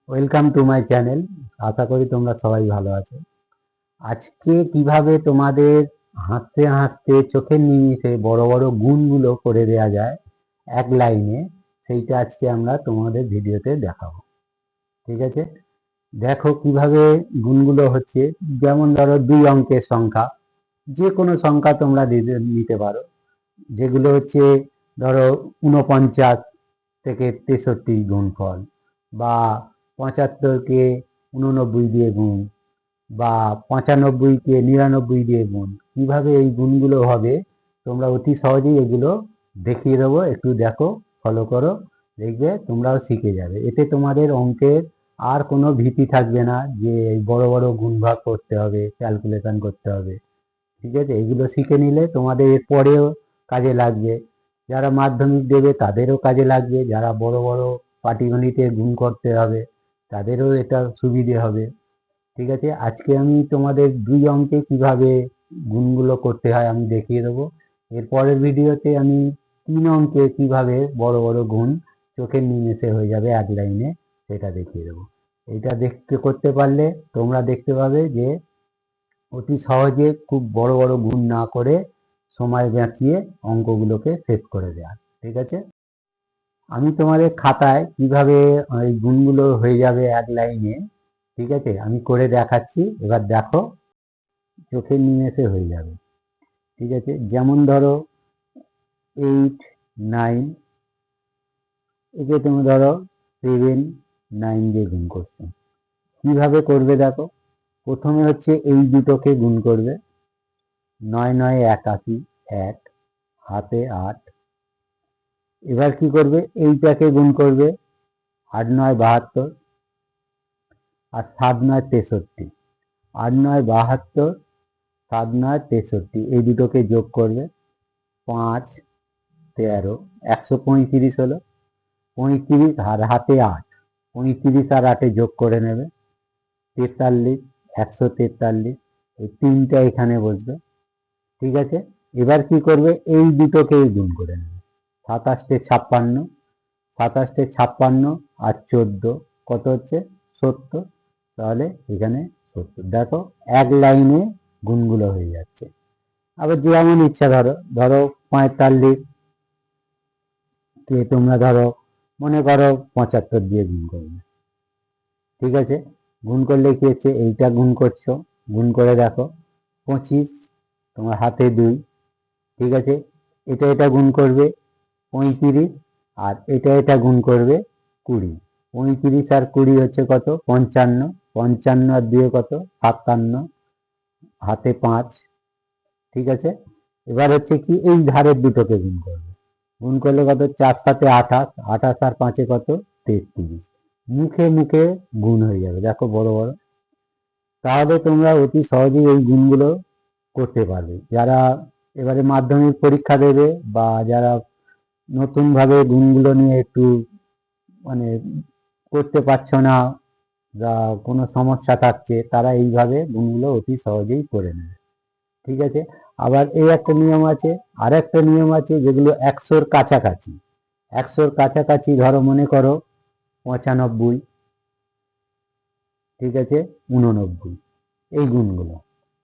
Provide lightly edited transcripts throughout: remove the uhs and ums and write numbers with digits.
Welcome to my channel. আশা করি তোমরা সবাই ভালো আছো। আজকে কিভাবে তোমাদের হাসতে হাসতে চোখের নিমিষে বড় বড় গুণগুলো করে দেয়া যায় এক লাইনে, সেইটা আজকে আমরা তোমাদের ভিডিওতে দেখাবো। ঠিক আছে, দেখো কিভাবে গুণগুলো হচ্ছে। যেমন ধরো 2 অঙ্কের সংখ্যা, যে কোনো সংখ্যা তোমরা নিতে পারো, যেগুলো হচ্ছে ধরো 49 থেকে 63 গুণফল, বা 75কে 89 দিয়ে গুণ, বা 95কে 99 দিয়ে গুণ। কিভাবে এই গুণগুলো হবে তোমরা অতি সহজেই এগুলো দেখিয়ে দেবো, একটু দেখো, ফলো করো, দেখবে তোমরাও শিখে যাবে। এতে তোমাদের অঙ্কের আর কোনো ভীতি থাকবে না যে এই বড় বড় গুণ ভাগ করতে হবে, ক্যালকুলেশন করতে হবে। ঠিক আছে, এগুলো শিখে নিলে তোমাদের এর পরেও কাজে লাগবে। যারা মাধ্যমিক দেবে তাদেরও কাজে লাগবে, যারা বড় বড় পাটিগণিতে গুণ করতে হবে তাদেরও এটা সুবিধে হবে। ঠিক আছে, আজকে আমি তোমাদের 2 অঙ্কে কিভাবে গুণগুলো করতে হয় আমি দেখিয়ে দেবো। এর পরের ভিডিওতে আমি 3 অঙ্কে কিভাবে বড় বড় গুণ চোখের নিমেষে হয়ে যাবে এক লাইনে, সেটা দেখিয়ে দেবো। এটা দেখতে করতে পারলে তোমরা দেখতে পাবে যে অতি সহজে খুব বড় বড় গুণ না করে সময় বাঁচিয়ে অঙ্কগুলোকে শেষ করে দেওয়া। ঠিক আছে, আমি তোমাদের খাতায় কিভাবে এই গুণগুলো হয়ে যাবে এক লাইনে, ঠিক আছে, আমি করে দেখাচ্ছি। এবার দেখো, চোখের নিমেষে হয়ে যাবে। ঠিক আছে, যেমন ধরো 8, 9, একে তুমি ধরো 7, 9 দিয়ে গুণ করছো। কিভাবে করবে দেখো, প্রথমে হচ্ছে এই দুটোকে গুণ করবে। 9, 9 81, 1, হাতে 8। এবার কি করবে, এইটাকে গুণ করবে। 8, 9, 72, আর 7, 9, 63। 8, 9, 72, 7, 9, 63, এই দুটোকে যোগ করবে। 5, 13, 135 হলো। 35 আর হাতে 8, 35 আর 8 যোগ করে নেবে। 43, 143, এই তিনটা এখানে বসবে। ঠিক আছে, এবার কি করবে, এই দুটোকেই গুণ করে নেবে। 27, 56, 27, 56 আর 14 কত হচ্ছে, 70। তাহলে এখানে 70। দেখো এক লাইনে গুণগুলো হয়ে যাচ্ছে। আবার যেমন ইচ্ছা, ধরো ধরো 45 কে তোমরা ধরো মনে করো 75 দিয়ে গুণ করবে। ঠিক আছে, গুণ করলে কি হচ্ছে, এইটা গুণ করছো, গুণ করে দেখো 25, তোমার হাতে 2। ঠিক আছে, এটা এটা গুণ করবে 35, আর এটা এটা গুণ করবে 20। 35 আর 20 হচ্ছে কত, 55। 55 আর 2 কত, 57, হাতে 5। ঠিক আছে, এবার হচ্ছে কি, এই ধারের দুটোকে গুণ করবে। গুণ করলে কত, 4 7 28, 28 আর 5 কত, 33। মুখে মুখে গুণ হয়ে যাবে, দেখো বড় বড়। তাহলে তোমরা অতি সহজেই এই গুণগুলো করতে পারবে। যারা এবারে মাধ্যমিক পরীক্ষা দেবে, বা যারা নতুন ভাবে গুণগুলো নিয়ে একটু মানে করতে পারছো না, বা কোনো সমস্যা থাকছে, তারা এইভাবে গুণগুলো অতি সহজেই করে নেবে। ঠিক আছে, আবার এই একটা নিয়ম আছে, আর একটা নিয়ম আছে, যেগুলো 100-র কাছাকাছি। 100-র কাছাকাছি ধরো মনে করো 95, ঠিক আছে, 89, এই গুণগুলো।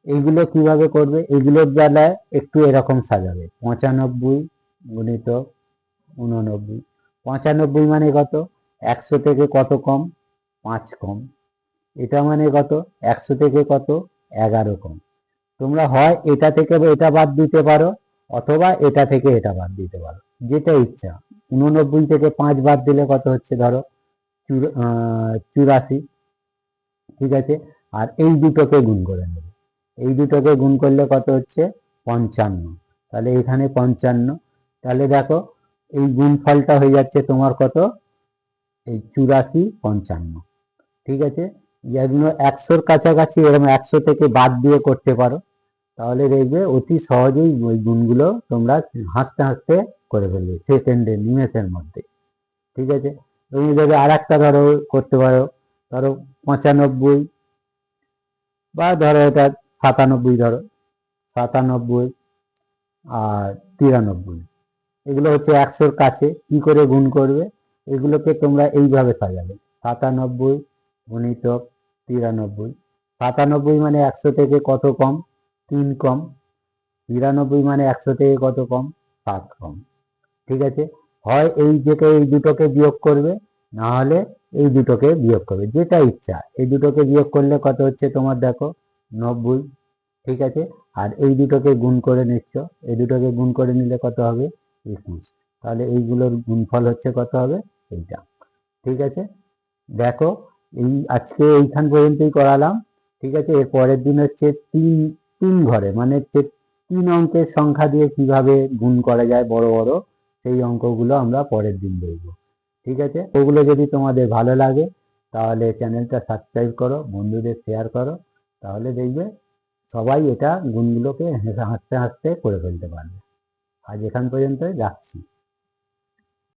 এইগুলো কিভাবে করবে, এইগুলোর বেলায় একটু এরকম সাজাবে। 95 গুণিত 89। 95 মানে কত, 100 থেকে কত কম, 5 কম। এটা মানে কত, 100 থেকে কত, 11 কম। তোমরা হয় এটা থেকে এটা বাদ দিতে পারো, অথবা এটা থেকে এটা বাদ দিতে পারো, যেটা ইচ্ছা। 89 থেকে 5 বাদ দিলে কত হচ্ছে, ধরো 84। ঠিক আছে, আর এই দুটোকে গুণ করে নেবে। এই দুটোকে গুণ করলে কত হচ্ছে, 55। তাহলে এখানে 55। তাহলে দেখো এই গুণফলটা হয়ে যাচ্ছে তোমার কত, এই 84, 55। ঠিক আছে, যেগুলো 100-র কাছাকাছি, এরকম 100 থেকে বাদ দিয়ে করতে পারো, তাহলে দেখবে অতি সহজেই ওই গুণগুলো তোমরা হাসতে হাসতে করে ফেলবে, সেকেন্ডে, নিমেষের মধ্যে। ঠিক আছে, তুমি যদি আর একটা ধরো করতে পারো, ধরো 95, বা ধরো এটা 97, ধরো 97 আর 93, এগুলো হচ্ছে 100-র কাছে। কি করে গুণ করবে, এগুলোকে তোমরা এইভাবে সাজাবে। 97, গুণিতক 93। 97 মানে 100 থেকে কত কম? 3 কম। 93 মানে 100 থেকে কত কম? 7 কম। ঠিক আছে, হয় এই দুটোকে বিয়োগ করবে, না হলে এই দুটোকে বিয়োগ করবে, যেটা ইচ্ছা। এই দুটোকে বিয়োগ করলে কত হচ্ছে তোমার দেখো 90। ঠিক আছে, আর এই দুটোকে গুণ করে নিচ্ছ, এই দুটোকে গুণ করে নিলে কত হবে? 21। তাহলে এইগুলোর গুণফল হচ্ছে কত হবে? এইটা। ঠিক আছে, দেখো এই আজকে এইখান পর্যন্তই করালাম। ঠিক আছে, এর পরের দিন হচ্ছে তিন ঘরে, মানে হচ্ছে 3 অঙ্কের সংখ্যা দিয়ে কিভাবে গুণ করা যায় বড় বড়, সেই অঙ্কগুলো আমরা পরের দিন দেখব। ঠিক আছে, ওগুলো যদি তোমাদের ভালো লাগে তাহলে চ্যানেলটা সাবস্ক্রাইব করো, বন্ধুদের শেয়ার করো, তাহলে দেখবে সবাই এটা গুণগুলোকে হাসতে হাসতে করে ফেলতে পারবে। আজ এখান পর্যন্তই, রাখছি।